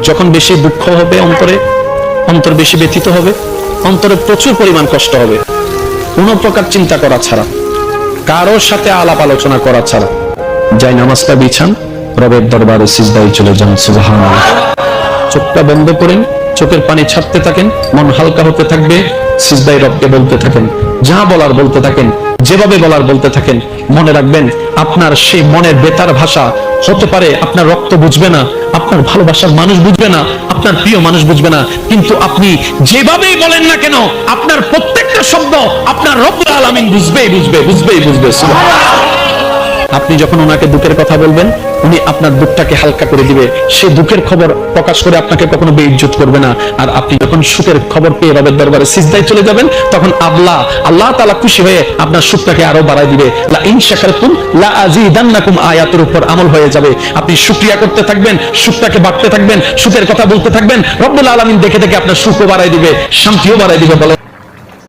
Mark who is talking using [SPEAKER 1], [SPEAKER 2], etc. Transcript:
[SPEAKER 1] যখন বেশি দুঃখ হবে অন্তরে, অন্তর বেশি ব্যথিত হবে, অন্তরে প্রচুর পরিমাণ কষ্ট হবে, কোন প্রকার চিন্তা করা ছাড়া, কারোর সাথে আলাপ আলোচনা করা ছাড়া যাই নামাজটা বিছান, রবের দরবারে সিজদায় চলে যান। সুবহানাল্লাহ। চোখটা বন্ধ করেন, চোখের পানি ছাড়তে থাকেন, মন হালকা হতে থাকবে, সিজদায় রবকে বলতে থাকেন, যা বলার বলতে থাকেন, যেভাবে বলার বলতে থাকেন। মনে রাখবেন আপনার সেই মনের বেতার ভাষা হতে পারে আপনার রক্ত বুঝবে না, আপনার ভালোবাসার মানুষ বুঝবে না, আপনার প্রিয় মানুষ বুঝবে না, কিন্তু আপনি যেভাবেই বলেন না কেন আপনার প্রত্যেকটা শব্দ আপনার রব্বুল আলামিন বুঝবে। সুবহানাল্লাহ। আপনি যখন ওনাকে দুঃখের কথা বলবেন, উনি আপনার দুঃখটাকে হালকা করে দিবে, সে দুঃখের খবর প্রকাশ করে আপনাকে কখনো বেইজ্জত করবে না। আর আপনি যখন সুখের খবর পেয়ে রবের দরবারে সিজদায় চলে যাবেন, তখন আল্লাহ তাআলা খুশি হয়ে আপনার সুখটাকে আরো বাড়ায় দিবে। লা ইন শাকারতুম লা আযীদান্নাকুম আয়াতের উপর আমল হয়ে যাবে। আপনি শুকরিয়া করতে থাকবেন, সুখটাকে বাড়তে থাকবেন, সুখের কথা বলতে থাকবেন, রব্বুল আলামিন দেখে দেখে আপনার সুখও বাড়ায় দিবে, শান্তিও বাড়ায় দিবে। বলেন